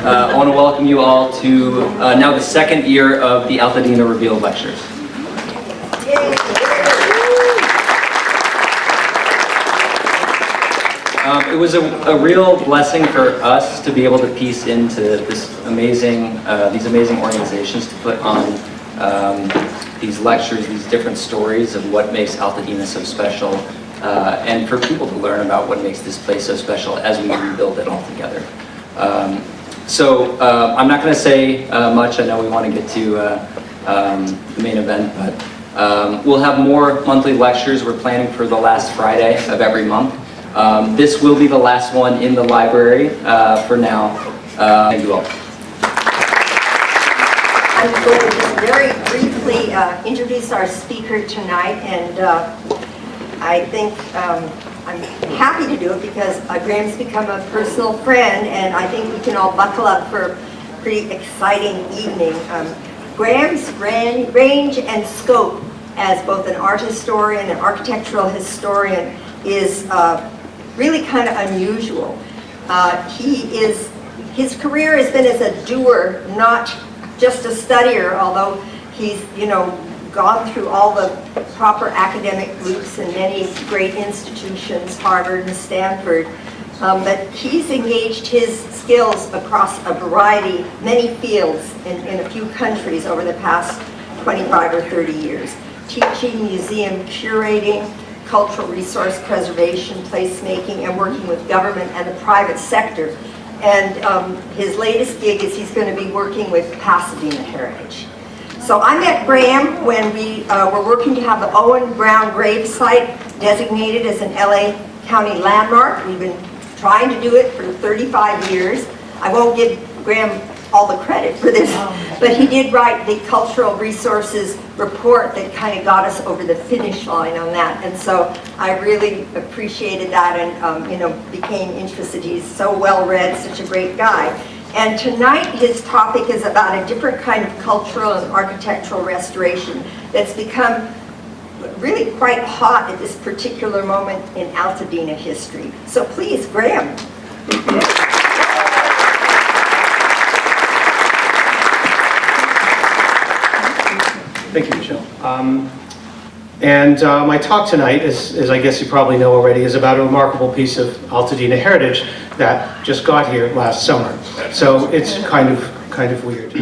I want to welcome you all to now the second year of the Altadena Revealed lectures. It was a real blessing for us to be able to piece into this these amazing organizations to put on these lectures, these different stories of what makes Altadena so special, and for people to learn about what makes this place so special as we rebuild it all together. I'm not going to say much. I know we want to get to the main event, but we'll have more monthly lectures. We're planning for the last Friday of every month. This will be the last one in the library for now. Thank you all. I'm going to just very briefly introduce our speaker tonight, and I think I'm happy to do it because Graham's become a personal friend, and I think we can all buckle up for a pretty exciting evening. Graham's range and scope as both an art historian and architectural historian is really kind of unusual. His career has been as a doer, not just a studier, although he's, gone through all the proper academic loops in many great institutions, Harvard and Stanford. But he's engaged his skills across a variety, many fields in a few countries over the past 25 or 30 years. Teaching, museum curating, cultural resource preservation, placemaking, and working with government and the private sector. And his latest gig is he's going to be working with Pasadena Heritage. So I met Graham when we were working to have the Owen Brown grave site designated as an LA County landmark. We've been trying to do it for 35 years. I won't give Graham all the credit for this, but he did write the cultural resources report that kind of got us over the finish line on that. And so I really appreciated that and became interested. He's so well read, such a great guy. And tonight his topic is about a different kind of cultural and architectural restoration that's become really quite hot at this particular moment in Altadena history. So please, Graham. Thank you, Michelle. My talk tonight, as I guess you probably know already, is about a remarkable piece of Altadena heritage that just got here last summer. So it's kind of weird.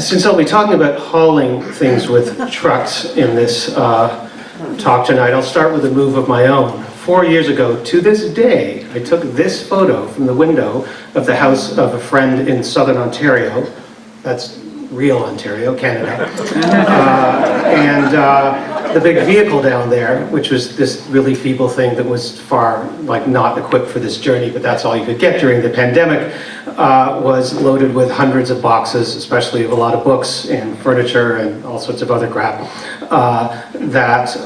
Since I'll be talking about hauling things with trucks in this talk tonight, I'll start with a move of my own. 4 years ago, to this day, I took this photo from the window of the house of a friend in southern Ontario. That's real Ontario, Canada. The big vehicle down there, which was this really feeble thing that was far, not equipped for this journey, but that's all you could get during the pandemic, was loaded with hundreds of boxes, especially of a lot of books and furniture and all sorts of other crap, that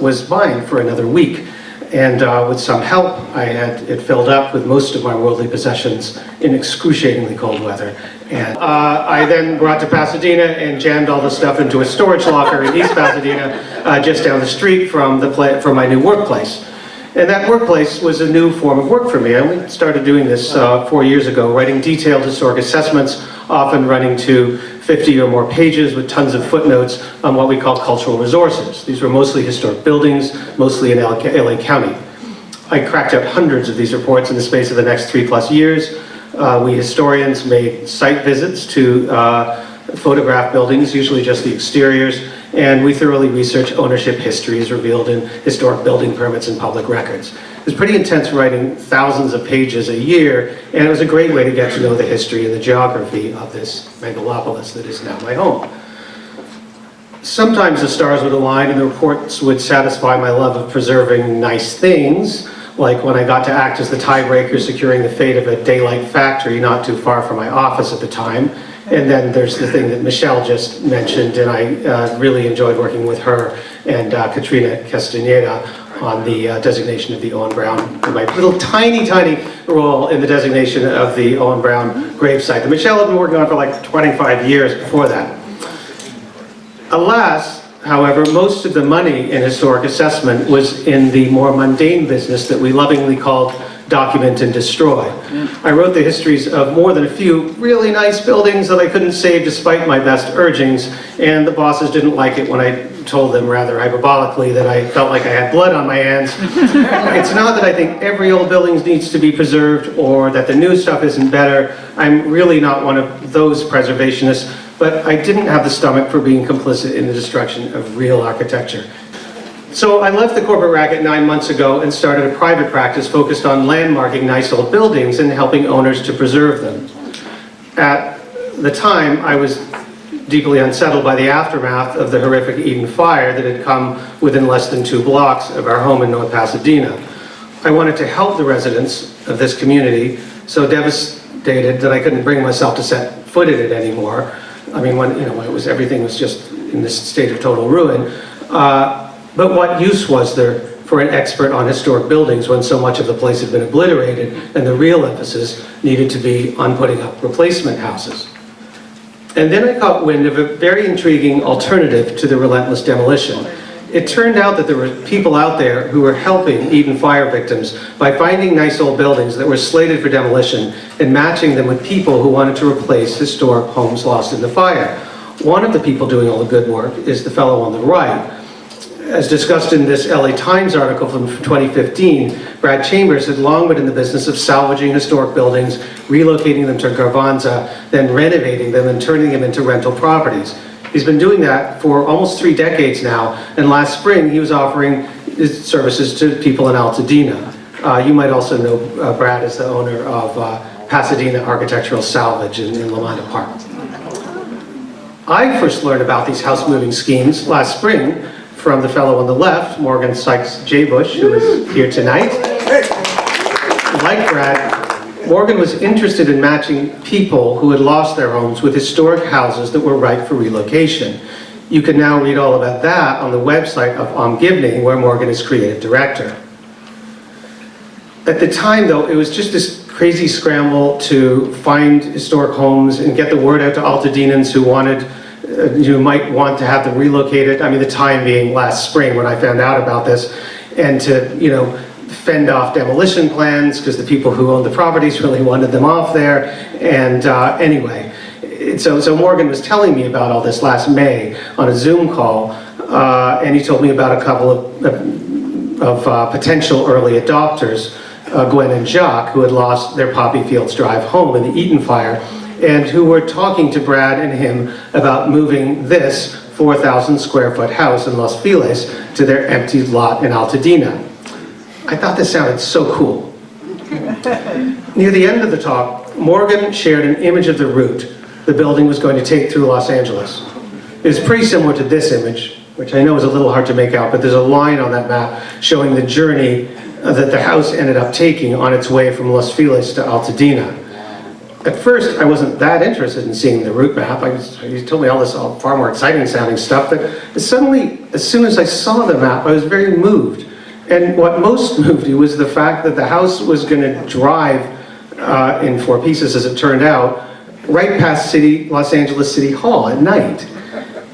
was mine for another week. And with some help, I had it filled up with most of my worldly possessions in excruciatingly cold weather. And I then brought to Pasadena and jammed all the stuff into a storage locker in East Pasadena, just down the street from my new workplace. And that workplace was a new form of work for me. I only started doing this 4 years ago, writing detailed historic assessments, often running to 50 or more pages with tons of footnotes on what we call cultural resources. These were mostly historic buildings, mostly in LA County. I cracked out hundreds of these reports in the space of the next 3+ years. We historians made site visits to photograph buildings, usually just the exteriors, and we thoroughly researched ownership history as revealed in historic building permits and public records. It was pretty intense writing thousands of pages a year, and it was a great way to get to know the history and the geography of this megalopolis that is now my home. Sometimes the stars would align and the reports would satisfy my love of preserving nice things, like when I got to act as the tiebreaker securing the fate of a daylight factory not too far from my office at the time. And then there's the thing that Michelle just mentioned, and I really enjoyed working with her and Katrina Castaneda on the designation of the Owen Brown, and my little tiny role in the designation of the Owen Brown gravesite that Michelle had been working on for 25 years before that. Alas, however, most of the money in historic assessment was in the more mundane business that we lovingly called document and destroy. I wrote the histories of more than a few really nice buildings that I couldn't save despite my best urgings, and the bosses didn't like it when I told them rather hyperbolically that I felt like I had blood on my hands. It's not that I think every old building needs to be preserved or that the new stuff isn't better. I'm really not one of those preservationists, but I didn't have the stomach for being complicit in the destruction of real architecture. So I left the corporate racket 9 months ago and started a private practice focused on landmarking nice old buildings and helping owners to preserve them. At the time, I was deeply unsettled by the aftermath of the horrific Eaton Fire that had come within less than 2 blocks of our home in North Pasadena. I wanted to help the residents of this community, so devastated that I couldn't bring myself to set foot in it anymore. I mean, when everything was just in this state of total ruin. But what use was there for an expert on historic buildings when so much of the place had been obliterated and the real emphasis needed to be on putting up replacement houses? And then I caught wind of a very intriguing alternative to the relentless demolition. It turned out that there were people out there who were helping Eaton Fire victims by finding nice old buildings that were slated for demolition and matching them with people who wanted to replace historic homes lost in the fire. One of the people doing all the good work is the fellow on the right. As discussed in this LA Times article from 2015, Brad Chambers had long been in the business of salvaging historic buildings, relocating them to Garvanza, then renovating them and turning them into rental properties. He's been doing that for almost 3 decades now, and last spring he was offering his services to people in Altadena. You might also know Brad as the owner of Pasadena Architectural Salvage in La Manda Park. I first learned about these house moving schemes last spring from the fellow on the left, Morgan Sykes J. Bush, who is here tonight. Like Brad, Morgan was interested in matching people who had lost their homes with historic houses that were ripe for relocation. You can now read all about that on the website of Omgivning, where Morgan is creative director. At the time, though, it was just this crazy scramble to find historic homes and get the word out to Altadenans who might want to have them relocated. I mean, the time being last spring when I found out about this, and to, fend off demolition plans because the people who owned the properties really wanted them off there. And anyway, so Morgan was telling me about all this last May on a Zoom call, and he told me about a couple of potential early adopters, Gwen and Jacques, who had lost their Poppy Fields Drive home in the Eaton Fire, and who were talking to Brad and him about moving this 4,000 square foot house in Los Feliz to their empty lot in Altadena. I thought this sounded so cool. Near the end of the talk, Morgan shared an image of the route the building was going to take through Los Angeles. It was pretty similar to this image, which I know is a little hard to make out, but there's a line on that map showing the journey that the house ended up taking on its way from Los Feliz to Altadena. At first, I wasn't that interested in seeing the route map. He told me all this far more exciting sounding stuff, but suddenly, as soon as I saw the map, I was very moved. And what most moved me was the fact that the house was going to drive in 4 pieces, as it turned out, right past Los Angeles City Hall at night.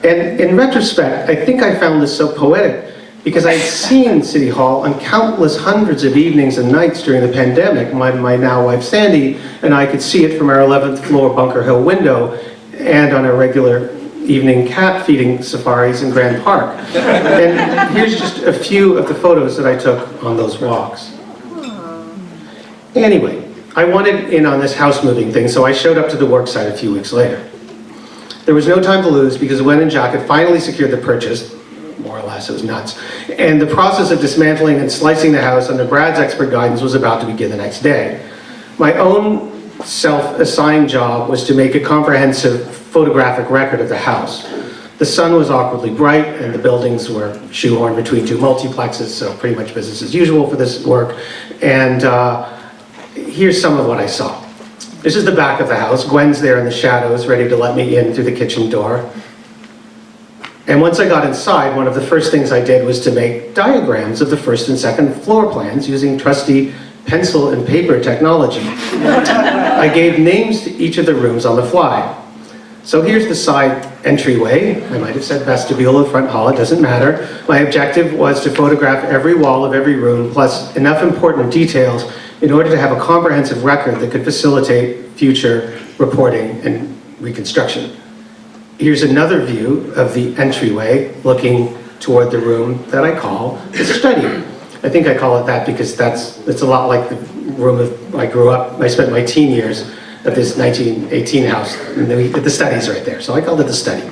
And in retrospect, I think I found this so poetic because I'd seen City Hall on countless hundreds of evenings and nights during the pandemic. My now wife Sandy and I could see it from our 11th floor Bunker Hill window and on our regular evening cat feeding safaris in Grand Park. And here's just a few of the photos that I took on those walks. Anyway, I wanted in on this house moving thing, so I showed up to the work site a few weeks later. There was no time to lose because Gwen and Jacques had finally secured the purchase. More or less, it was nuts. And the process of dismantling and slicing the house under Brad's expert guidance was about to begin the next day. My own self-assigned job was to make a comprehensive photographic record of the house. The sun was awkwardly bright and the buildings were shoehorned between 2 multiplexes, so pretty much business as usual for this work. And here's some of what I saw. This is the back of the house. Gwen's there in the shadows, ready to let me in through the kitchen door. And once I got inside, one of the first things I did was to make diagrams of the first and second floor plans using trusty pencil and paper technology. I gave names to each of the rooms on the fly. So here's the side entryway. I might have said vestibule or front hall, it doesn't matter. My objective was to photograph every wall of every room, plus enough important details in order to have a comprehensive record that could facilitate future reporting and reconstruction. Here's another view of the entryway looking toward the room that I call the study. I think I call it that because it's a lot like the room I grew up. I spent my teen years at this 1918 house, and the study's right there, so I called it the study.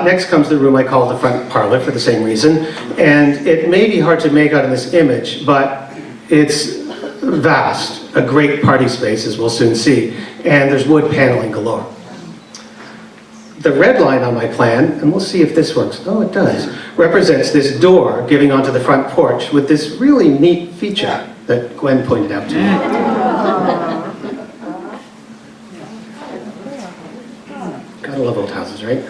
Next comes the room I call the front parlor for the same reason, and it may be hard to make out in this image, but it's vast, a great party space, as we'll soon see, and there's wood paneling galore. The red line on my plan, and we'll see if this works, oh it does, represents this door giving onto the front porch with this really neat feature that Gwen pointed out to me. Gotta love old houses, right?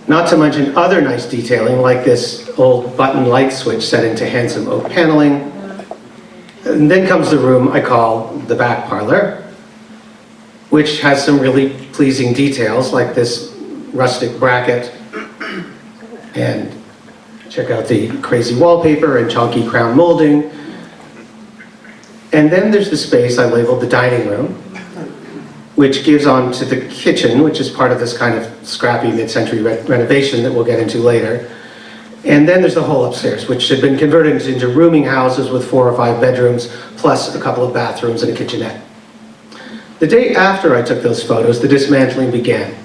Not to mention other nice detailing like this old button light switch set into handsome oak paneling. And then comes the room I call the back parlor, which has some really pleasing details like this rustic bracket, and check out the crazy wallpaper and chunky crown molding. And then there's the space I labeled the dining room, which gives on to the kitchen, which is part of this kind of scrappy mid-century renovation that we'll get into later. And then there's the whole upstairs, which had been converted into rooming houses with 4 or 5 bedrooms, plus a couple of bathrooms and a kitchenette. The day after I took those photos, the dismantling began.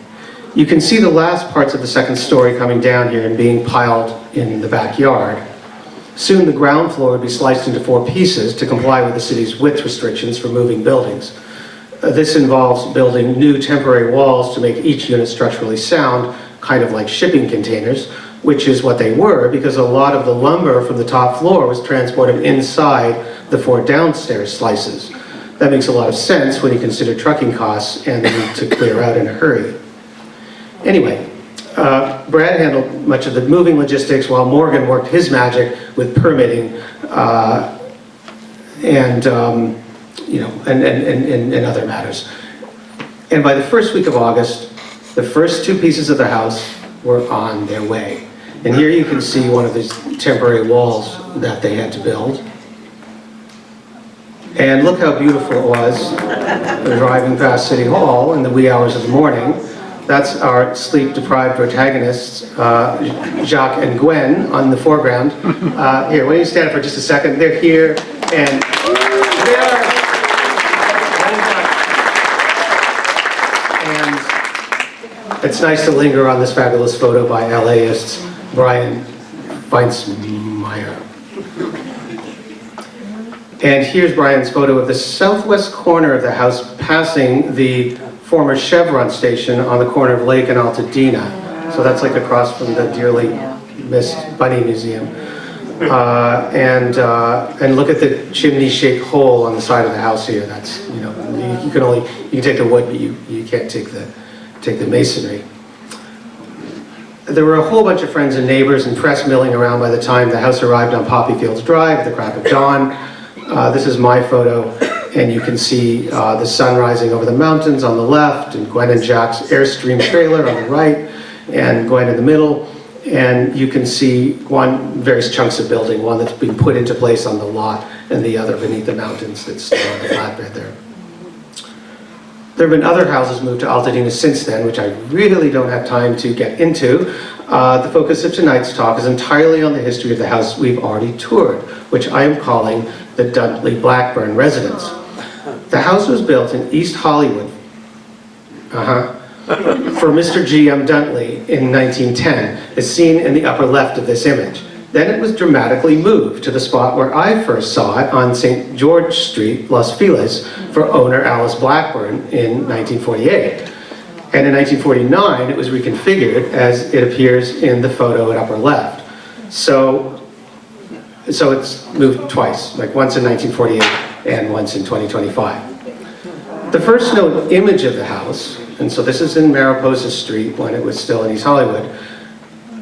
You can see the last parts of the second story coming down here and being piled in the backyard. Soon the ground floor would be sliced into 4 pieces to comply with the city's width restrictions for moving buildings. This involves building new temporary walls to make each unit structurally sound, kind of like shipping containers, which is what they were because a lot of the lumber from the top floor was transported inside the 4 downstairs slices. That makes a lot of sense when you consider trucking costs and the need to clear out in a hurry. Anyway, Brad handled much of the moving logistics while Morgan worked his magic with permitting and other matters. And by the first week of August, the first 2 pieces of the house were on their way. And here you can see one of these temporary walls that they had to build. And look how beautiful it was driving past City Hall in the wee hours of the morning. That's our sleep-deprived protagonists, Jacques and Gwen, on the foreground. Here, why don't you stand up for just a second? They're here, and they are. And it's nice to linger on this fabulous photo by LAist Brian Feinsmeyer. And here's Brian's photo of the southwest corner of the house passing the former Chevron station on the corner of Lake and Altadena. So that's like across from the dearly missed Bunny Museum. And look at the chimney-shaped hole on the side of the house here. That's, you can take the wood, but you can't take the masonry. There were a whole bunch of friends and neighbors and press milling around by the time the house arrived on Poppy Fields Drive at the crack of dawn. This is my photo, and you can see the sun rising over the mountains on the left, and Gwen and Jack's Airstream trailer on the right, and Gwen in the middle. And you can see various chunks of building, one that's being put into place on the lot, and the other beneath the mountains that's still on the flatbed there. There have been other houses moved to Altadena since then, which I really don't have time to get into. The focus of tonight's talk is entirely on the history of the house we've already toured, which I am calling the Duntley-Blackburn residence. The house was built in East Hollywood for Mr. G.M. Duntley in 1910, as seen in the upper left of this image. Then it was dramatically moved to the spot where I first saw it on St. George Street, Los Feliz, for owner Alice Blackburn in 1948. And in 1949, it was reconfigured as it appears in the photo at upper left. So it's moved twice, like once in 1948 and once in 2025. The first known image of the house, and so this is in Mariposa Street when it was still in East Hollywood,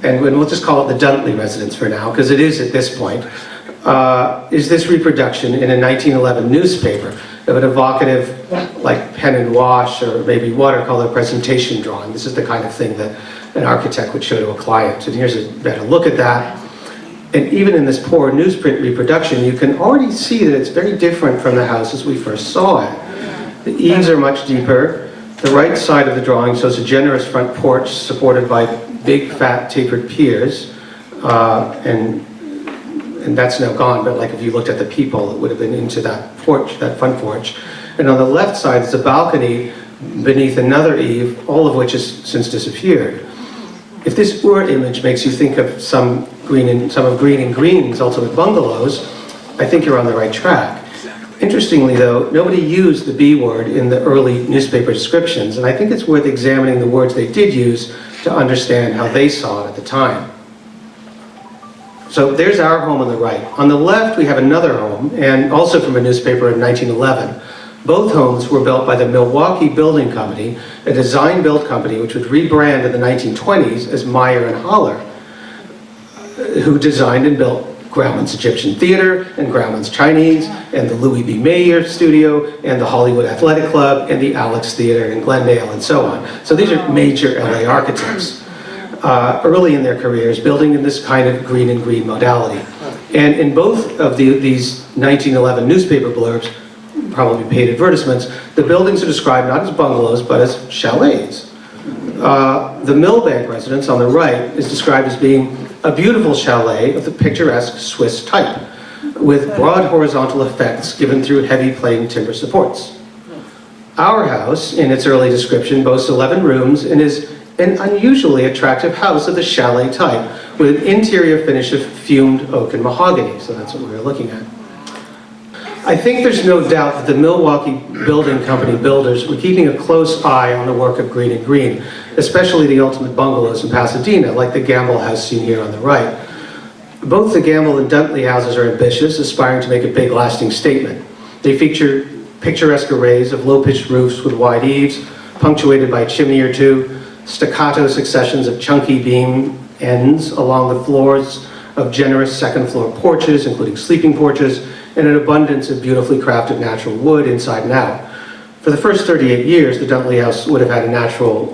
and we'll just call it the Duntley residence for now, because it is at this point, is this reproduction in a 1911 newspaper of an evocative, like pen and wash or maybe watercolor presentation drawing. This is the kind of thing that an architect would show to a client. And here's a better look at that. And even in this poor newsprint reproduction, you can already see that it's very different from the house as we first saw it. The eaves are much deeper. The right side of the drawing shows a generous front porch supported by big, fat, tapered piers. And that's now gone, but like if you looked at the people, it would have been into that porch, that front porch. And on the left side is a balcony beneath another eave, all of which has since disappeared. If this image makes you think of some of Green and Green's ultimate bungalows, I think you're on the right track. Interestingly though, nobody used the B word in the early newspaper descriptions, and I think it's worth examining the words they did use to understand how they saw it at the time. So there's our home on the right. On the left, we have another home, and also from a newspaper in 1911. Both homes were built by the Milwaukee Building Company, a design-build company which would rebrand in the 1920s as Meyer and Holler, who designed and built Grauman's Egyptian Theater, and Grauman's Chinese, and the Louis B. Mayer Studio, and the Hollywood Athletic Club, and the Alex Theater in Glendale, and so on. So these are major LA architects. Early in their careers, building in this kind of green and green modality. And in both of these 1911 newspaper blurbs, probably paid advertisements, the buildings are described not as bungalows, but as chalets. The Millbank residence on the right is described as being a beautiful chalet of the picturesque Swiss type, with broad horizontal effects given through heavy plain timber supports. Our house, in its early description, boasts 11 rooms and is an unusually attractive house of the chalet type, with an interior finish of fumed oak and mahogany, so that's what we were looking at. I think there's no doubt that the Milwaukee Building Company builders were keeping a close eye on the work of Green and Green, especially the ultimate bungalows in Pasadena, like the Gamble house seen here on the right. Both the Gamble and Duntley houses are ambitious, aspiring to make a big lasting statement. They feature picturesque arrays of low-pitched roofs with wide eaves, punctuated by a chimney or two, staccato successions of chunky beam ends along the floors of generous second-floor porches, including sleeping porches, and an abundance of beautifully crafted natural wood inside and out. For the first 38 years, the Duntley house would have had a natural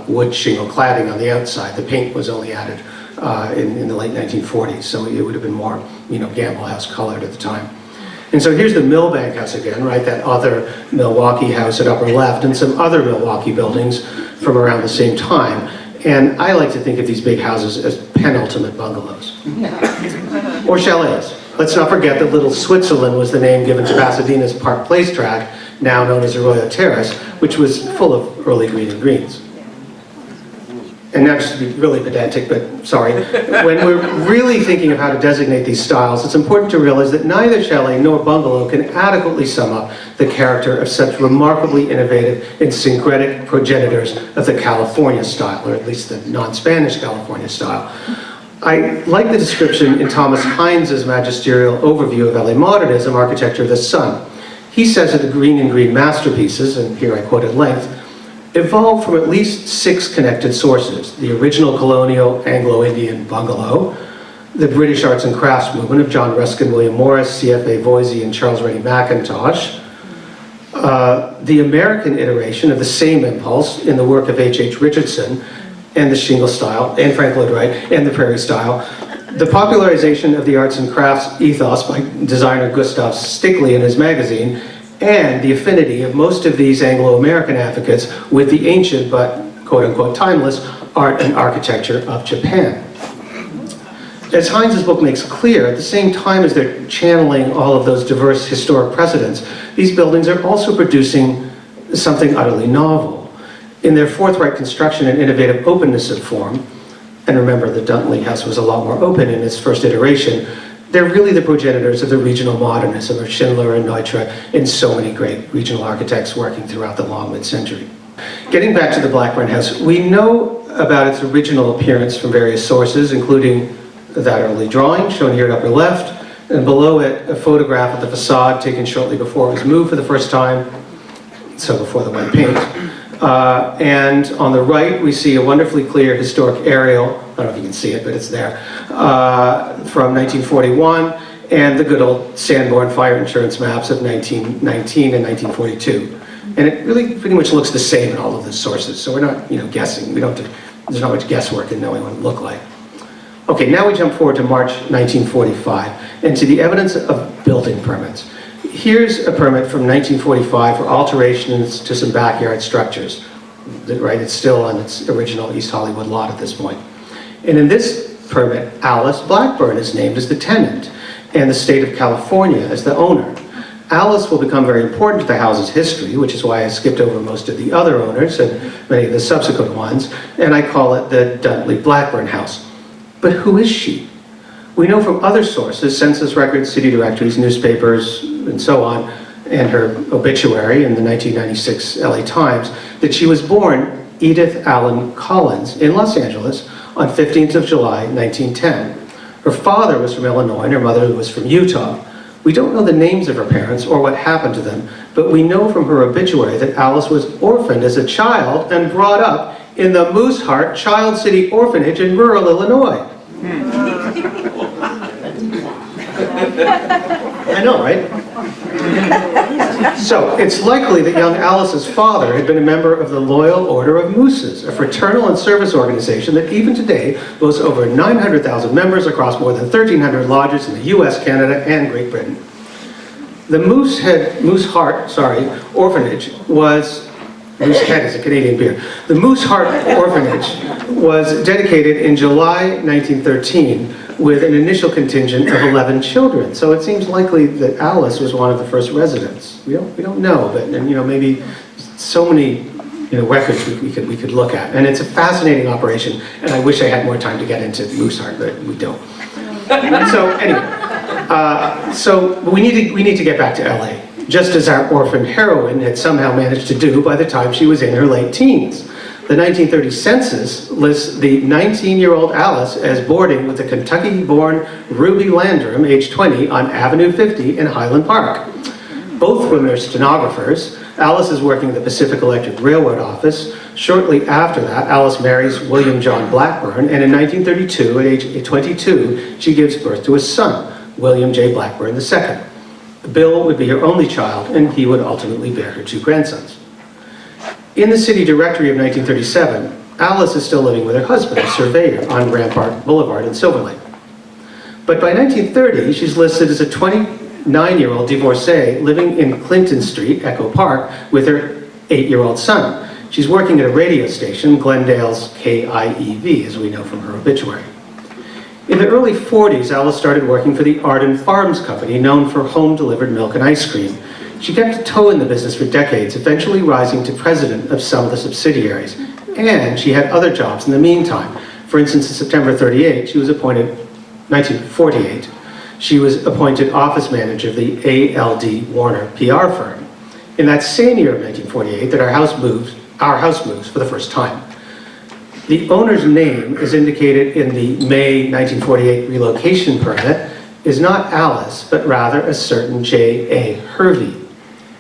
wood shingle cladding on the outside. The paint was only added in the late 1940s, so it would have been more, Gamble house colored at the time. And so here's the Millbank house again, right? That other Milwaukee house at upper left, and some other Milwaukee buildings from around the same time. And I like to think of these big houses as penultimate bungalows. Or chalets. Let's not forget that Little Switzerland was the name given to Pasadena's Park Place tract, now known as Arroyo Terrace, which was full of early green and greens. And now just to be really pedantic, but sorry, when we're really thinking of how to designate these styles, it's important to realize that neither chalet nor bungalow can adequately sum up the character of such remarkably innovative and syncretic progenitors of the California style, or at least the non-Spanish California style. I like the description in Thomas Hines' magisterial overview of LA modernism, Architecture of the Sun. He says that the green and green masterpieces, and here I quote at length, evolved from at least 6 connected sources: the original colonial Anglo-Indian bungalow, the British arts and crafts movement of John Ruskin, William Morris, C.F.A. Voisey, and Charles Rennie Mackintosh, the American iteration of the same impulse in the work of H.H. Richardson, and the shingle style, and Frank Lloyd Wright, and the prairie style, the popularization of the arts and crafts ethos by designer Gustav Stickley in his magazine, and the affinity of most of these Anglo-American advocates with the ancient but quote-unquote timeless art and architecture of Japan. As Hines' book makes clear, at the same time as they're channeling all of those diverse historic precedents, these buildings are also producing something utterly novel. In their forthright construction and innovative openness of form, and remember the Duntley house was a lot more open in its first iteration, they're really the progenitors of the regional modernism of Schindler and Neutra and so many great regional architects working throughout the long mid-century. Getting back to the Blackburn house, we know about its original appearance from various sources, including that early drawing shown here at upper left, and below it a photograph of the facade taken shortly before it was moved for the first time, so before the wet paint. And on the right, we see a wonderfully clear historic aerial, I don't know if you can see it, but it's there, from 1941, and the good old Sanborn fire insurance maps of 1919 and 1942. And it really pretty much looks the same in all of the sources, so we're not, guessing. There's not much guesswork in knowing what it looked like. Okay, now we jump forward to March 1945 and to the evidence of building permits. Here's a permit from 1945 for alterations to some backyard structures. Right, it's still on its original East Hollywood lot at this point. And in this permit, Alice Blackburn is named as the tenant and the state of California as the owner. Alice will become very important to the house's history, which is why I skipped over most of the other owners and many of the subsequent ones, and I call it the Duntley-Blackburn house. But who is she? We know from other sources, census records, city directories, newspapers, and so on, and her obituary in the 1996 LA Times, that she was born Edith Allen Collins in Los Angeles on 15th of July, 1910. Her father was from Illinois and her mother was from Utah. We don't know the names of her parents or what happened to them, but we know from her obituary that Alice was orphaned as a child and brought up in the Mooseheart Child City Orphanage in rural Illinois. I know, right? So, it's likely that young Alice's father had been a member of the Loyal Order of Mooses, a fraternal and service organization that even today boasts over 900,000 members across more than 1,300 lodges in the US, Canada, and Great Britain. The Mooseheart Orphanage was, Moosehead is a Canadian beer. The Mooseheart Orphanage was dedicated in July 1913 with an initial contingent of 11 children. So it seems likely that Alice was one of the first residents. We don't know, but maybe so many records we could look at. And it's a fascinating operation, and I wish I had more time to get into Mooseheart, but we don't. So anyway, so we need to get back to LA, just as our orphan heroine had somehow managed to do by the time she was in her late teens. The 1930 census lists the 19-year-old Alice as boarding with the Kentucky-born Ruby Landrum, age 20, on Avenue 50 in Highland Park. Both women are stenographers. Alice is working at the Pacific Electric Railroad office. Shortly after that, Alice marries William John Blackburn, and in 1932, at age 22, she gives birth to a son, William J. Blackburn II. Bill would be her only child, and he would ultimately bear her two grandsons. In the city directory of 1937, Alice is still living with her husband, a surveyor, on Rampart Boulevard in Silver Lake. But by 1930, she's listed as a 29-year-old divorcee living in Clinton Street, Echo Park, with her 8-year-old son. She's working at a radio station, Glendale's KIEV, as we know from her obituary. In the early 40s, Alice started working for the Arden Farms Company, known for home-delivered milk and ice cream. She kept a toe in the business for decades, eventually rising to president of some of the subsidiaries. And she had other jobs in the meantime. For instance, in September 1948, she was appointed office manager of the ALD Warner PR firm. In that same year of 1948 that our house moves for the first time. The owner's name, as indicated in the May 1948 relocation permit, is not Alice, but rather a certain J.A. Hervey.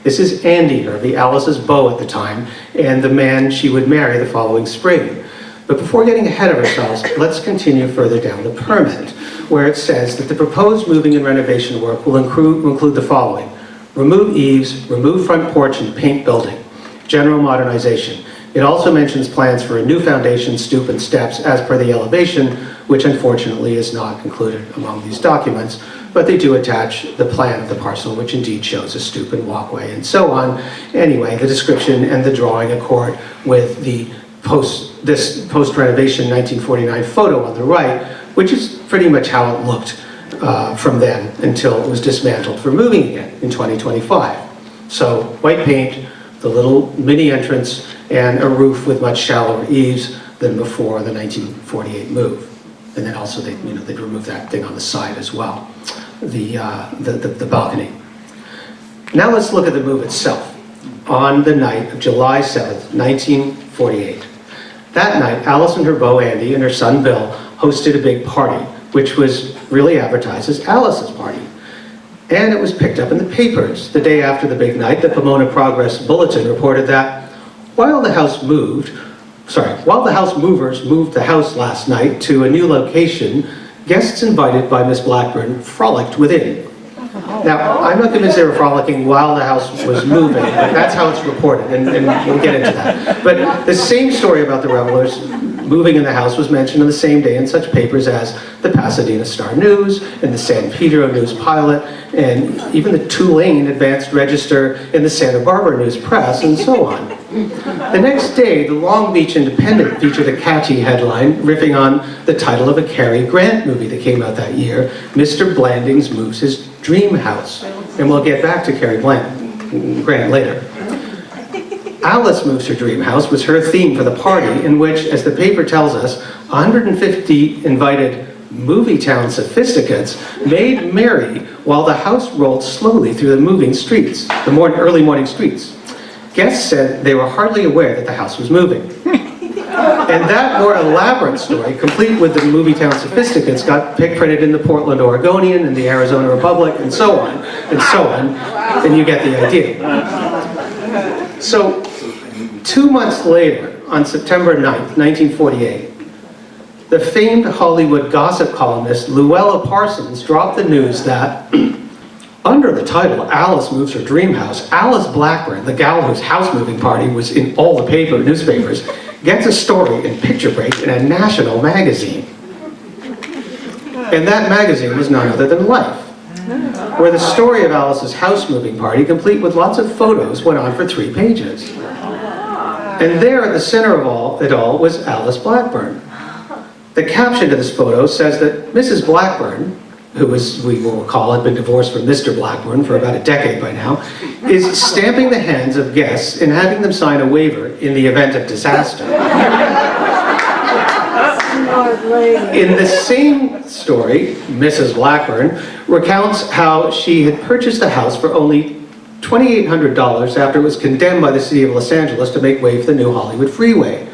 This is Andy Hervey, Alice's beau at the time, and the man she would marry the following spring. But before getting ahead of ourselves, let's continue further down the permit, where it says that the proposed moving and renovation work will include the following: remove eaves, remove front porch and paint building, general modernization. It also mentions plans for a new foundation, stoop, and steps as per the elevation, which unfortunately is not included among these documents, but they do attach the plan of the parcel, which indeed shows a stoop and walkway and so on. Anyway, the description and the drawing accord with the post-renovation 1949 photo on the right, which is pretty much how it looked from then until it was dismantled for moving again in 2025. So white paint, the little mini entrance, and a roof with much shallower eaves than before the 1948 move. And then also they'd remove that thing on the side as well, the balcony. Now let's look at the move itself. On the night of July 7th, 1948. That night, Alice and her beau Andy and her son Bill hosted a big party, which was really advertised as Alice's party. And it was picked up in the papers. The day after the big night, the Pomona Progress Bulletin reported that while the house movers moved the house last night to a new location, guests invited by Miss Blackburn frolicked within. Now, I'm not convinced they were frolicking while the house was moving, but that's how it's reported, and we'll get into that. But the same story about the revelers moving in the house was mentioned on the same day in such papers as the Pasadena Star-News and the San Pedro News-Pilot, and even the Tulane Advanced Register in the Santa Barbara News-Press, and so on. The next day, the Long Beach Independent featured a catchy headline riffing on the title of a Cary Grant movie that came out that year, Mr. Blandings Moves His Dream House. And we'll get back to Cary Grant later. Alice Moves Her Dream House was her theme for the party, in which, as the paper tells us, 150 invited movie town sophisticates made merry while the house rolled slowly through the moving streets, the early morning streets. Guests said they were hardly aware that the house was moving. And that more elaborate story, complete with the movie town sophisticates, got printed in the Portland Oregonian and the Arizona Republic, and so on, and you get the idea. So, 2 months later, on September 9th, 1948, the famed Hollywood gossip columnist Luella Parsons dropped the news that, under the title Alice Moves Her Dream House, Alice Blackburn, the gal whose house moving party was in all the newspapers, gets a story in picture break in a national magazine. And that magazine was none other than Life, where the story of Alice's house moving party, complete with lots of photos, went on for 3 pages. And there at the center of it all was Alice Blackburn. The caption to this photo says that Mrs. Blackburn, who, as we will recall, had been divorced from Mr. Blackburn for about a decade by now, is stamping the hands of guests and having them sign a waiver in the event of disaster. In the same story, Mrs. Blackburn recounts how she had purchased the house for only $2,800 after it was condemned by the city of Los Angeles to make way for the new Hollywood Freeway.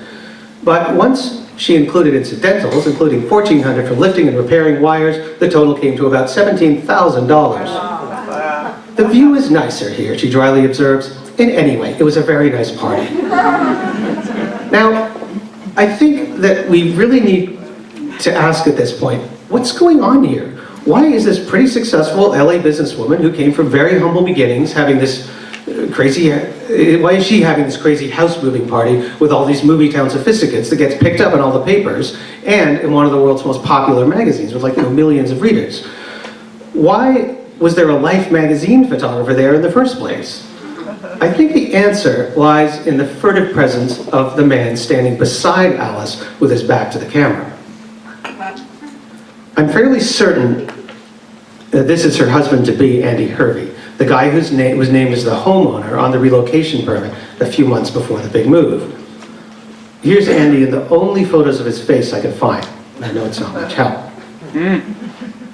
But once she included incidentals, including $1,400 for lifting and repairing wires, the total came to about $17,000. The view is nicer here, she dryly observes. And anyway, it was a very nice party. Now, I think that we really need to ask at this point, what's going on here? Why is this pretty successful LA businesswoman who came from very humble beginnings having this why is she having this crazy house moving party with all these movie town sophisticates that gets picked up in all the papers and in one of the world's most popular magazines with millions of readers? Why was there a Life magazine photographer there in the first place? I think the answer lies in the furtive presence of the man standing beside Alice with his back to the camera. I'm fairly certain that this is her husband-to-be, Andy Hervey, the guy whose name was named as the homeowner on the relocation permit a few months before the big move. Here's Andy in the only photos of his face I could find. I know it's not much help.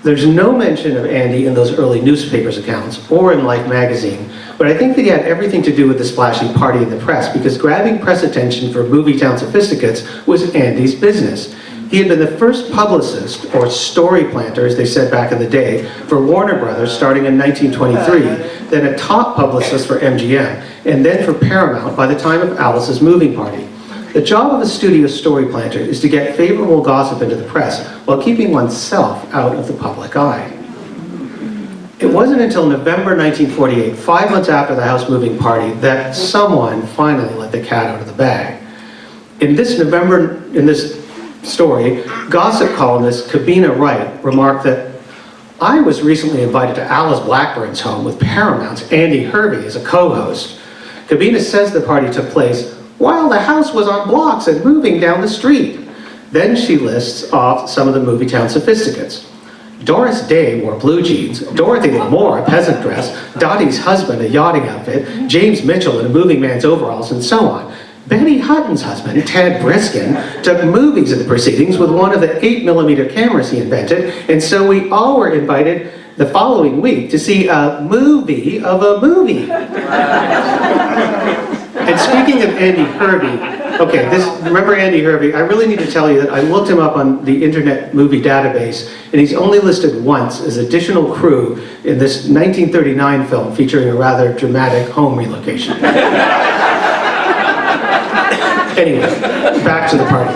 There's no mention of Andy in those early newspapers accounts or in Life magazine, but I think that he had everything to do with the splashy party in the press, because grabbing press attention for movie town sophisticates was Andy's business. He had been the first publicist, or story planter as they said back in the day, for Warner Brothers starting in 1923, then a top publicist for MGM, and then for Paramount by the time of Alice's moving party. The job of a studio story planter is to get favorable gossip into the press while keeping oneself out of the public eye. It wasn't until November 1948, 5 months after the house moving party, that someone finally let the cat out of the bag. In this story, gossip columnist Kabina Wright remarked that I was recently invited to Alice Blackburn's home with Paramount's Andy Hervey as a co-host. Kabina says the party took place while the house was on blocks and moving down the street. Then she lists off some of the movie town sophisticates. Doris Day wore blue jeans, Dorothy Lamour a peasant dress, Dottie's husband a yachting outfit, James Mitchell in a moving man's overalls, and so on. Betty Hutton's husband, Ted Briskin, took movies at the proceedings with one of the 8mm cameras he invented, and so we all were invited the following week to see a movie of a movie. And speaking of Andy Hervey, remember Andy Hervey? I really need to tell you that I looked him up on the Internet Movie Database, and he's only listed once as additional crew in this 1939 film featuring a rather dramatic home relocation. Anyway, back to the party.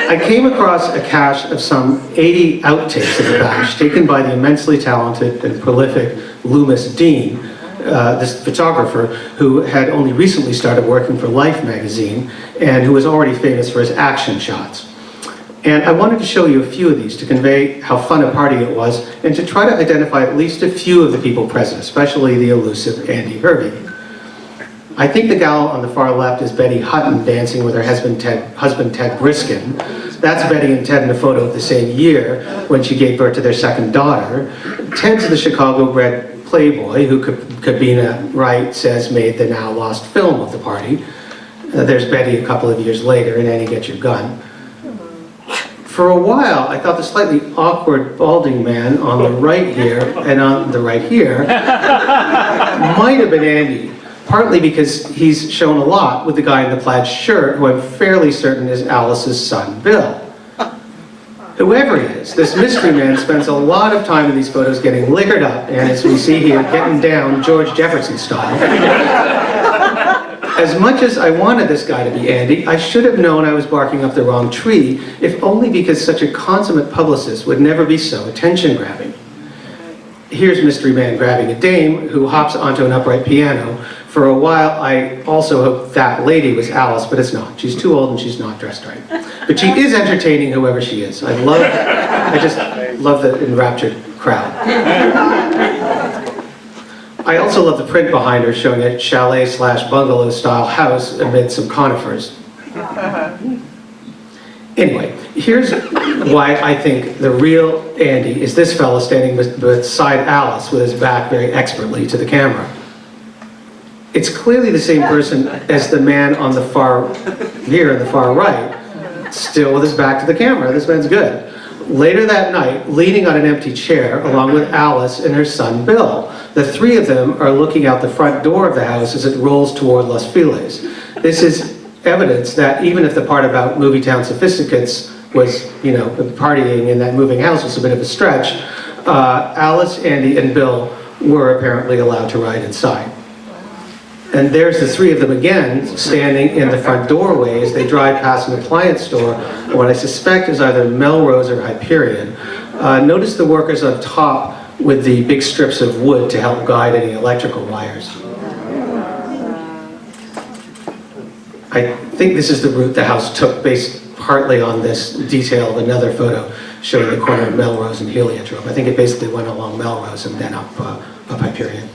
I came across a cache of some 80 outtakes of the bash taken by the immensely talented and prolific Loomis Dean, this photographer who had only recently started working for Life magazine and who was already famous for his action shots. And I wanted to show you a few of these to convey how fun a party it was and to try to identify at least a few of the people present, especially the elusive Andy Hervey. I think the gal on the far left is Betty Hutton dancing with her husband Ted Briskin. That's Betty and Ted in a photo of the same year when she gave birth to their second daughter. Ted's the Chicago-bred playboy who Kabina Wright says made the now lost film of the party. There's Betty a couple of years later in Annie Get Your Gun. For a while, I thought the slightly awkward balding man on the right here and on the right here might have been Andy, partly because he's shown a lot with the guy in the plaid shirt, who I'm fairly certain is Alice's son, Bill. Whoever he is, this mystery man spends a lot of time in these photos getting liquored up, and as we see here, getting down George Jefferson style. As much as I wanted this guy to be Andy, I should have known I was barking up the wrong tree, if only because such a consummate publicist would never be so attention-grabbing. Here's Mystery Man grabbing a dame who hops onto an upright piano. For a while, I also hoped that lady was Alice, but it's not. She's too old and she's not dressed right. But she is entertaining, whoever she is. I just love the enraptured crowd. I also love the print behind her showing a chalet/bungalow style house amid some conifers. Anyway, here's why I think the real Andy is this fella standing beside Alice with his back very expertly to the camera. It's clearly the same person as the man on the far here, the far right, still with his back to the camera. This man's good. Later that night, leaning on an empty chair, along with Alice and her son Bill, the three of them are looking out the front door of the house as it rolls toward Los Feliz. This is evidence that even if the part about movie town sophisticates was, partying in that moving house was a bit of a stretch, Alice, Andy, and Bill were apparently allowed to ride inside. And there's the three of them again, standing in the front doorway as they drive past an appliance store, what I suspect is either Melrose or Hyperion. Notice the workers on top with the big strips of wood to help guide any electrical wires. I think this is the route the house took, based partly on this detail of another photo showing the corner of Melrose and Heliotrope. I think it basically went along Melrose and then up Hyperion.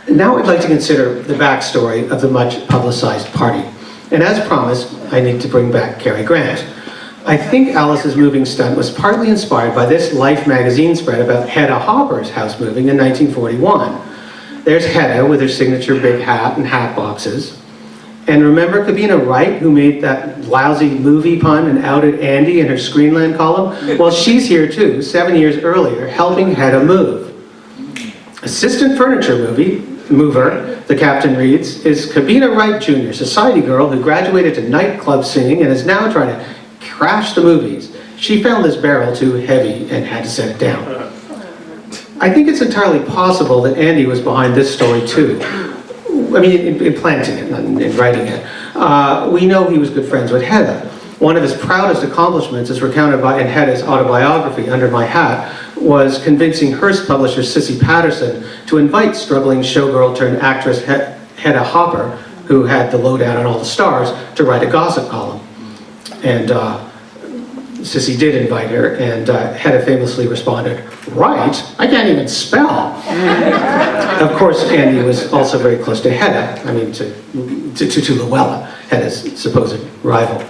Now I'd like to consider the backstory of the much publicized party. And as promised, I need to bring back Cary Grant. I think Alice's moving stunt was partly inspired by this Life magazine spread about Hedda Hopper's house moving in 1941. There's Hedda with her signature big hat and hat boxes. And remember Kabina Wright, who made that lousy movie pun and outed Andy in her Screenland column? Well, she's here too, 7 years earlier, helping Hedda move. Assistant furniture mover, the captain reads, is Kabina Wright Jr., society girl who graduated to nightclub singing and is now trying to crash the movies. She found this barrel too heavy and had to set it down. I think it's entirely possible that Andy was behind this story too. I mean, in planting it, not in writing it. We know he was good friends with Hedda. One of his proudest accomplishments, as recounted in Hedda's autobiography, Under My Hat, was convincing Hearst publisher Cissy Patterson to invite struggling showgirl turned actress Hedda Hopper, who had the lowdown on all the stars, to write a gossip column. And Cissy did invite her, and Hedda famously responded, "Right? I can't even spell." Of course, Andy was also very close to Hedda, to Luella, Hedda's supposed rival.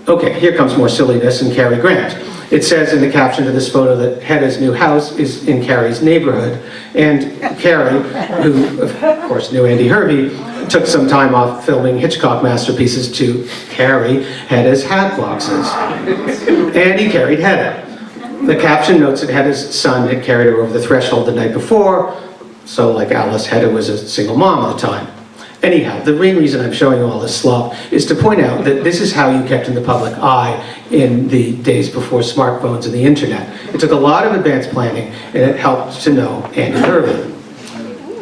Okay, here comes more silliness in Cary Grant. It says in the caption to this photo that Hedda's new house is in Cary's neighborhood, and Cary, who of course knew Andy Hervey, took some time off filming Hitchcock masterpieces to carry Hedda's hat boxes. And he carried Hedda. The caption notes that Hedda's son had carried her over the threshold the night before, so like Alice, Hedda was a single mom at the time. Anyhow, the main reason I'm showing you all this slop is to point out that this is how you kept in the public eye in the days before smartphones and the internet. It took a lot of advanced planning, and it helped to know Andy Hervey.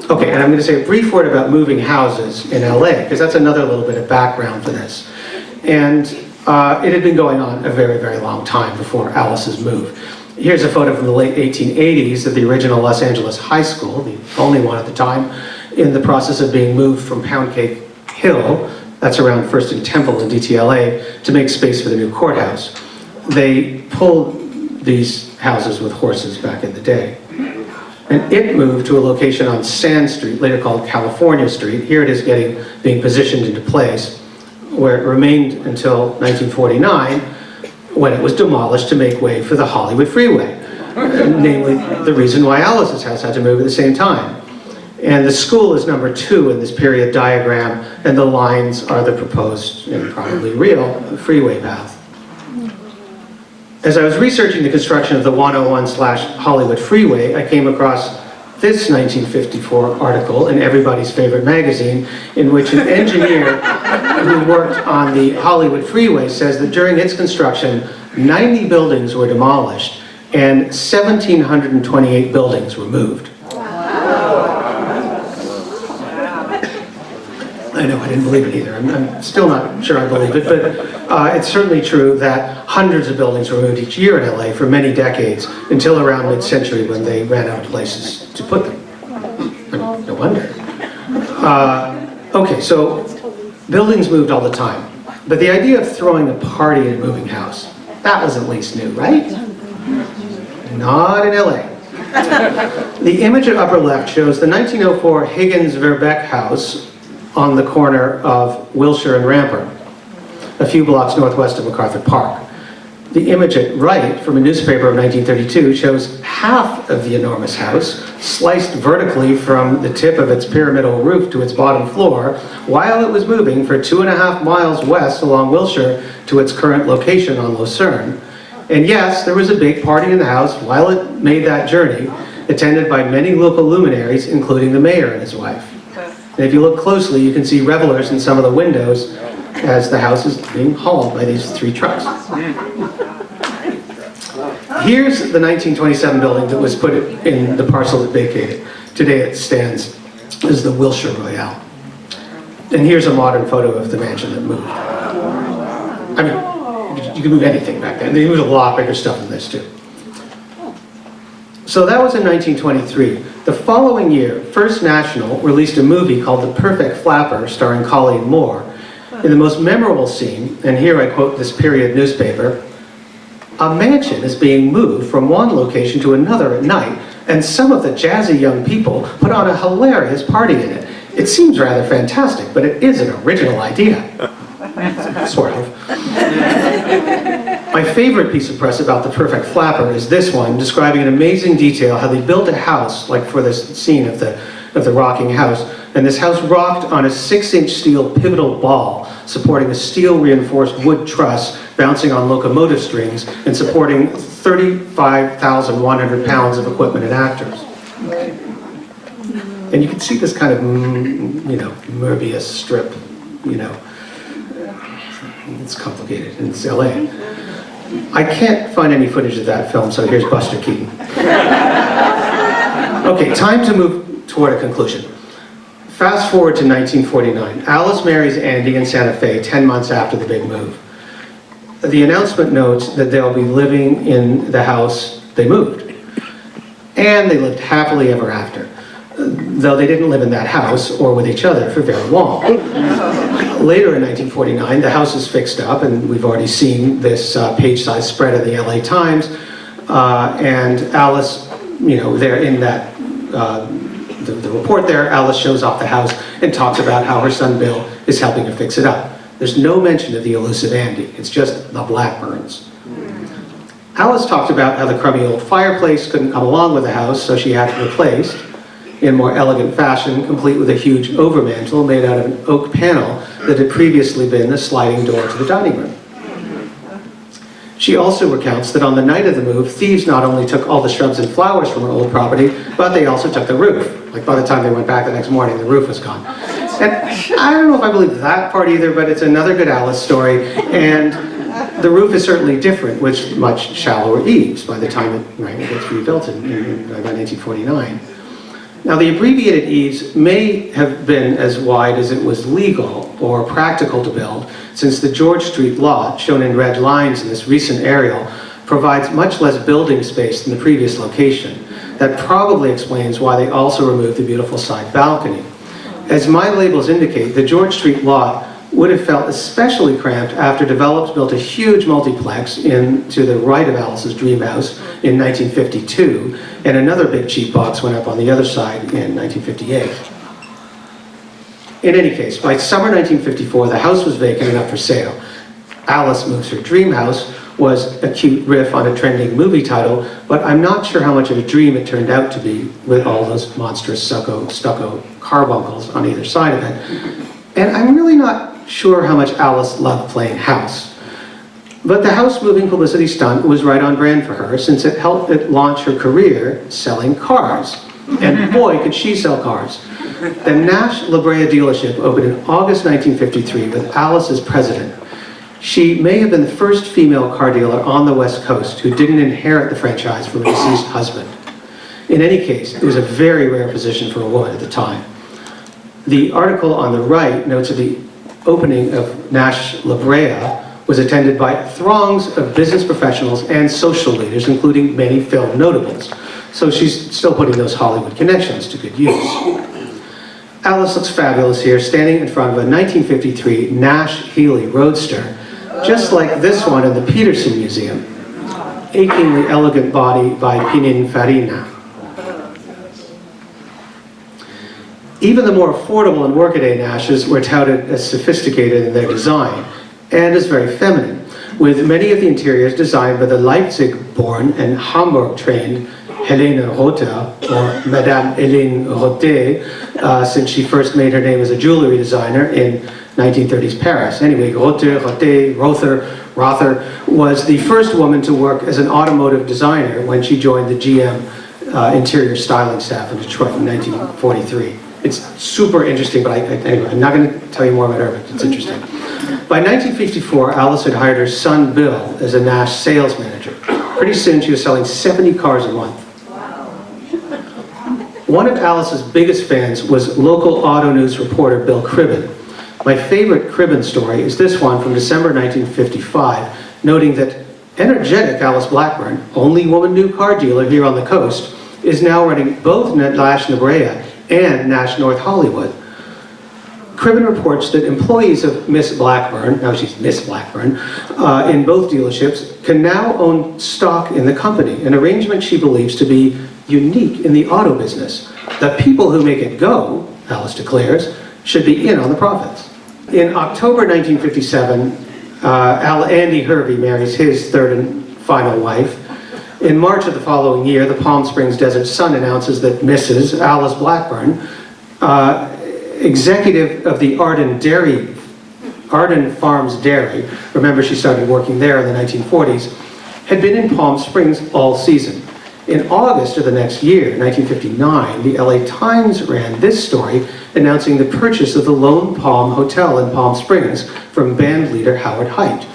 Okay, and I'm going to say a brief word about moving houses in LA, because that's another little bit of background for this. And it had been going on a very, very long time before Alice's move. Here's a photo from the late 1880s of the original Los Angeles High School, the only one at the time, in the process of being moved from Pound Cake Hill, that's around First and Temple in DTLA, to make space for the new courthouse. They pulled these houses with horses back in the day. And it moved to a location on Sand Street, later called California Street. Here it is being positioned into place, where it remained until 1949, when it was demolished to make way for the Hollywood Freeway. Namely, the reason why Alice's house had to move at the same time. And the school is number 2 in this period diagram, and the lines are the proposed and probably real freeway path. As I was researching the construction of the 101/Hollywood Freeway, I came across this 1954 article in everybody's favorite magazine, in which an engineer who worked on the Hollywood Freeway says that during its construction, 90 buildings were demolished and 1,728 buildings were moved. I know, I didn't believe it either. I'm still not sure I believe it, but it's certainly true that hundreds of buildings were moved each year in LA for many decades, until around mid-century when they ran out of places to put them. No wonder. Okay, so buildings moved all the time, but the idea of throwing a party in a moving house, that was at least new, right? Not in LA. The image at upper left shows the 1904 Higgins-Verbeck house on the corner of Wilshire and Rampart, a few blocks northwest of MacArthur Park. The image at right, from a newspaper of 1932, shows half of the enormous house, sliced vertically from the tip of its pyramidal roof to its bottom floor, while it was moving for 2.5 miles west along Wilshire to its current location on Lucerne. And yes, there was a big party in the house while it made that journey, attended by many local luminaries, including the mayor and his wife. And if you look closely, you can see revelers in some of the windows as the house is being hauled by these 3 trucks. Here's the 1927 building that was put in the parcel that vacated. Today it stands as the Wilshire Royale. And here's a modern photo of the mansion that moved. I mean, you could move anything back then. They moved a lot bigger stuff than this too. So that was in 1923. The following year, First National released a movie called The Perfect Flapper, starring Colleen Moore. In the most memorable scene, and here I quote this period newspaper, "A mansion is being moved from one location to another at night, and some of the jazzy young people put on a hilarious party in it. It seems rather fantastic, but it is an original idea." Sort of. My favorite piece of press about The Perfect Flapper is this one, describing in amazing detail how they built a house, like for this scene of the rocking house, and this house rocked on a 6-inch steel pivotal ball, supporting a steel-reinforced wood truss bouncing on locomotive strings and supporting 35,100 pounds of equipment and actors. And you can see this kind of, Möbius strip, it's complicated, and it's LA. I can't find any footage of that film, so here's Buster Keaton. Okay, time to move toward a conclusion. Fast forward to 1949. Alice marries Andy in Santa Fe 10 months after the big move. The announcement notes that they'll be living in the house they moved. And they lived happily ever after, though they didn't live in that house or with each other for very long. Later in 1949, the house is fixed up, and we've already seen this page-size spread of the LA Times, and Alice, there in that, the report there, Alice shows off the house and talks about how her son Bill is helping her fix it up. There's no mention of the elusive Andy, it's just the Blackburns. Alice talked about how the crummy old fireplace couldn't come along with the house, so she had it replaced in more elegant fashion, complete with a huge overmantel made out of an oak panel that had previously been the sliding door to the dining room. She also recounts that on the night of the move, thieves not only took all the shrubs and flowers from her old property, but they also took the roof. Like by the time they went back the next morning, the roof was gone. And I don't know if I believe that part either, but it's another good Alice story. And the roof is certainly different, with much shallower eaves by the time it gets rebuilt by 1949. Now, the abbreviated eaves may have been as wide as it was legal or practical to build, since the George Street lot, shown in red lines in this recent aerial, provides much less building space than the previous location. That probably explains why they also removed the beautiful side balcony. As my labels indicate, the George Street lot would have felt especially cramped after developers built a huge multiplex to the right of Alice's dream house in 1952, and another big cheap box went up on the other side in 1958. In any case, by summer 1954, the house was vacant and up for sale. Alice Moves Her Dream House was a cute riff on a trending movie title, but I'm not sure how much of a dream it turned out to be with all those monstrous stucco carbuncles on either side of it. And I'm really not sure how much Alice loved playing house. But the house-moving publicity stunt was right on brand for her, since it helped it launch her career selling cars. And boy, could she sell cars. The Nash La Brea dealership opened in August 1953 with Alice as president. She may have been the first female car dealer on the West Coast who didn't inherit the franchise from a deceased husband. In any case, it was a very rare position for a woman at the time. The article on the right notes that the opening of Nash La Brea was attended by throngs of business professionals and social leaders, including many film notables. So she's still putting those Hollywood connections to good use. Alice looks fabulous here, standing in front of a 1953 Nash Healey Roadster, just like this one in the Peterson Museum. Achingly elegant body by Pininfarina. Even the more affordable and workaday Nashes were touted as sophisticated in their design, and as very feminine, with many of the interiors designed by the Leipzig-born and Hamburg-trained Helene Rother, or Madame Hélène Rother, since she first made her name as a jewelry designer in 1930s Paris. Anyway, Rother was the first woman to work as an automotive designer when she joined the GM interior styling staff in Detroit in 1943. It's super interesting, but anyway, I'm not going to tell you more about her, but it's interesting. By 1954, Alice had hired her son Bill as a Nash sales manager. Pretty soon she was selling 70 cars a month. One of Alice's biggest fans was local auto news reporter Bill Cribben. My favorite Cribben story is this one from December 1955, noting that energetic Alice Blackburn, only woman new car dealer here on the coast, is now running both Nash La Brea and Nash North Hollywood. Cribben reports that employees of Miss Blackburn, now she's Miss Blackburn, in both dealerships can now own stock in the company, an arrangement she believes to be unique in the auto business. The people who make it go, Alice declares, should be in on the profits. In October 1957, Andy Hervey marries his third and final wife. In March of the following year, the Palm Springs Desert Sun announces that Mrs. Alice Blackburn, executive of the Arden Farms Dairy, remember she started working there in the 1940s, had been in Palm Springs all season. In August of the next year, 1959, the LA Times ran this story announcing the purchase of the Lone Palm Hotel in Palm Springs from band leader Howard Height.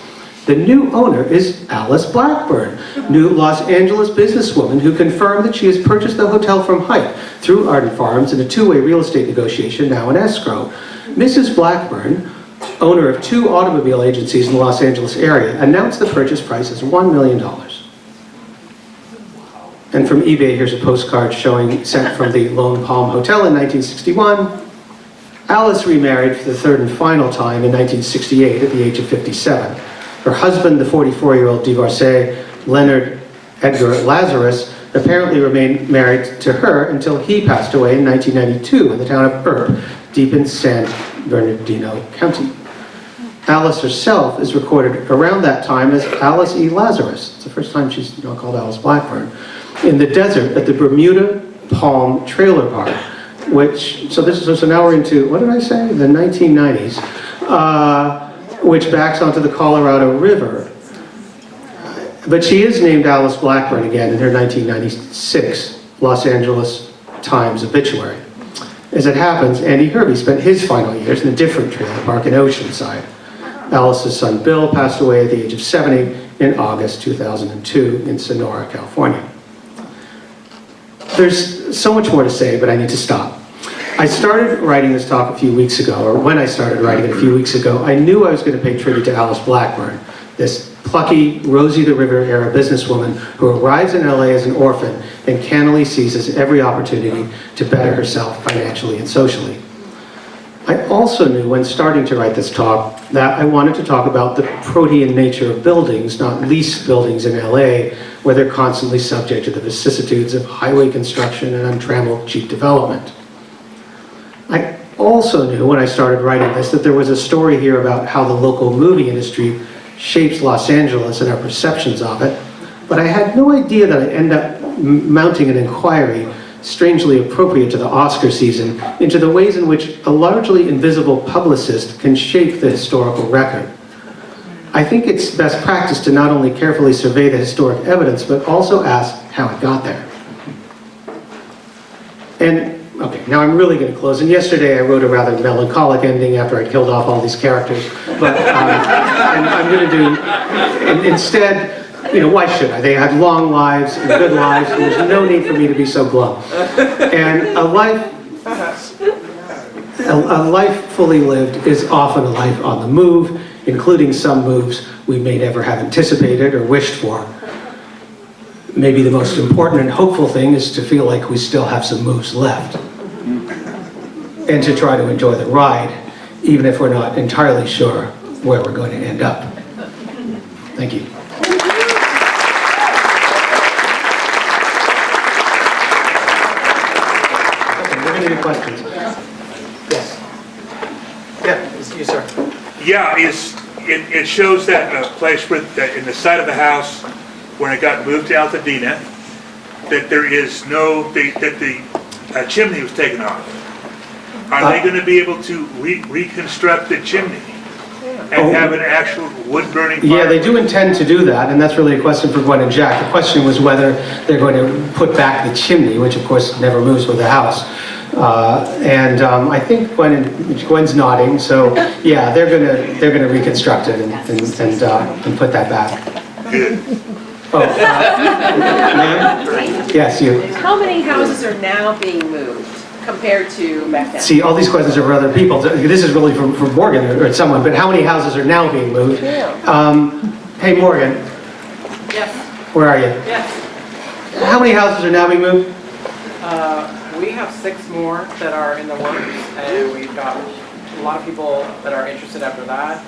The new owner is Alice Blackburn, new Los Angeles businesswoman who confirmed that she has purchased the hotel from Height through Arden Farms in a two-way real estate negotiation now in escrow. Mrs. Blackburn, owner of 2 automobile agencies in the Los Angeles area, announced the purchase price as $1 million. And from eBay, here's a postcard sent from the Lone Palm Hotel in 1961. Alice remarried for the third and final time in 1968 at the age of 57. Her husband, the 44-year-old divorcee, Leonard Edgar Lazarus, apparently remained married to her until he passed away in 1992 in the town of Earp, deep in San Bernardino County. Alice herself is recorded around that time as Alice E. Lazarus. It's the first time she's called Alice Blackburn. In the desert at the Bermuda Palm Trailer Park, so now we're into, what did I say? The 1990s, which backs onto the Colorado River. But she is named Alice Blackburn again in her 1996 Los Angeles Times obituary. As it happens, Andy Hervey spent his final years in a different trailer park in Oceanside. Alice's son Bill passed away at the age of 70 in August 2002 in Sonora, California. There's so much more to say, but I need to stop. I started writing this talk a few weeks ago, or when I started writing it a few weeks ago, I knew I was going to pay tribute to Alice Blackburn, this plucky Rosie the River era businesswoman who arrives in LA as an orphan and cannily seizes every opportunity to better herself financially and socially. I also knew when starting to write this talk that I wanted to talk about the protean nature of buildings, not least buildings in LA, where they're constantly subject to the vicissitudes of highway construction and untrammeled cheap development. I also knew when I started writing this that there was a story here about how the local movie industry shapes Los Angeles and our perceptions of it, but I had no idea that I'd end up mounting an inquiry strangely appropriate to the Oscar season into the ways in which a largely invisible publicist can shape the historical record. I think it's best practice to not only carefully survey the historic evidence, but also ask how it got there. And, okay, now I'm really going to close. And yesterday I wrote a rather melancholic ending after I killed off all these characters. But I'm going to do, instead, you know, why should I? They had long lives and good lives, and there's no need for me to be so glum. And a life fully lived is often a life on the move, including some moves we may never have anticipated or wished for. Maybe the most important and hopeful thing is to feel like we still have some moves left. And to try to enjoy the ride, even if we're not entirely sure where we're going to end up. Thank you. Any questions? Yes. Yeah, it's you, sir. Yeah, it shows that place where, in the side of the house, when it got moved to Altadena, that there is no, that the chimney was taken off. Are they going to be able to reconstruct the chimney and have an actual wood-burning fire? Yeah, they do intend to do that, and that's really a question for Gwen and Jack. The question was whether they're going to put back the chimney, which of course never moves with the house. I think Gwen's nodding, so yeah, they're gonna reconstruct it and put that back. Good. Oh, ma'am? Yes, you. How many houses are now being moved compared to back then? See, all these questions are for other people. This is really for Morgan or someone, but how many houses are now being moved? Hey, Morgan. Yes. Where are you? Yes. How many houses are now being moved? We have 6 more that are in the works, and we've got a lot of people that are interested after that.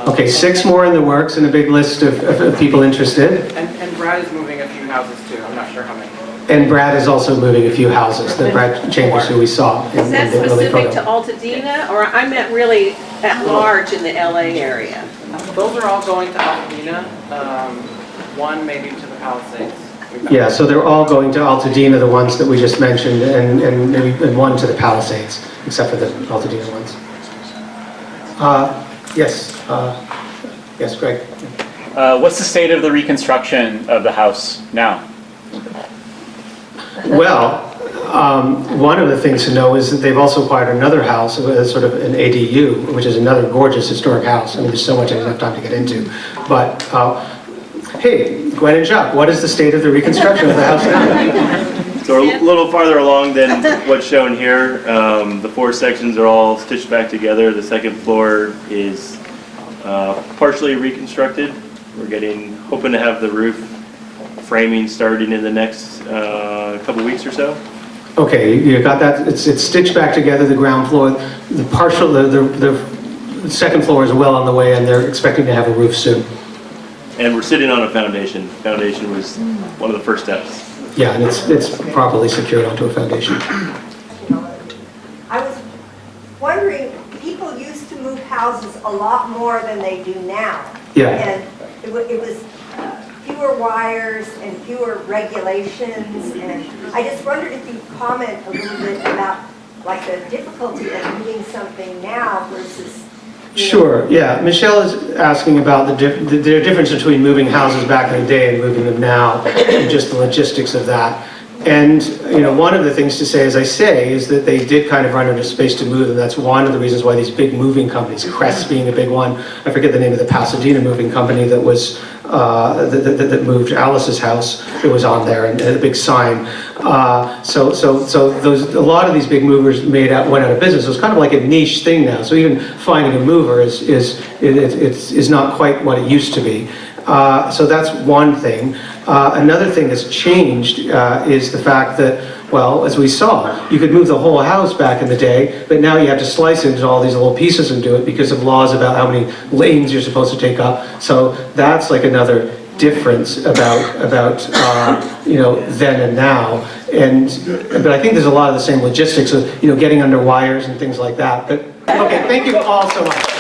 Okay, 6 more in the works and a big list of people interested. And Brad is moving a few houses too. I'm not sure how many. And Brad is also moving a few houses, the Brad Chambers who we saw in Is that the early specific to photo. Altadena, or I meant really at large in the LA area? Those are all going to Altadena. One maybe to the Palisades. Yeah, so they're all going to Altadena, the ones that we just mentioned, and one to the Palisades, except for the Altadena ones. Yes, Greg. What's the state of the reconstruction of the house now? Well, one of the things to know is that they've also acquired another house, sort of an ADU, which is another gorgeous historic house. I mean, there's so much I don't have time to get into. But, hey, Gwen and Jacques, what is the state of the reconstruction of the house now? So we're a little farther along than what's shown here. The 4 sections are all stitched back together. The second floor is partially reconstructed. We're hoping to have the roof framing starting in the next couple weeks or so. Okay, you got that? It's stitched back together, the ground floor. The second floor is well on the way, and they're expecting to have a roof soon. And we're sitting on a foundation. Foundation was one of the first steps. Yeah, and it's properly secured onto a foundation. I was wondering, people used to move houses a lot more than they do now. Yeah. And it was fewer wires and fewer regulations, and I just wondered if you'd comment a little bit about like the difficulty of moving something now versus. Sure, yeah. Michelle is asking about the difference between moving houses back in the day and moving them now, and just the logistics of that. And, you know, one of the things to say, as I say, is that they did kind of run out of space to move, and that's one of the reasons why these big moving companies, Crest being a big one, I forget the name of the Pasadena moving company that was, that moved Alice's house, it was on there, and a big sign. So a lot of these big movers went out of business. So it's kind of like a niche thing now. So even finding a mover is not quite what it used to be. So that's one thing. Another thing that's changed is the fact that, well, as we saw, you could move the whole house back in the day, but now you have to slice it into all these little pieces and do it because of laws about how many lanes you're supposed to take up. So that's like another difference about then and now. But I think there's a lot of the same logistics of getting under wires and things like that. But okay, thank you all so much.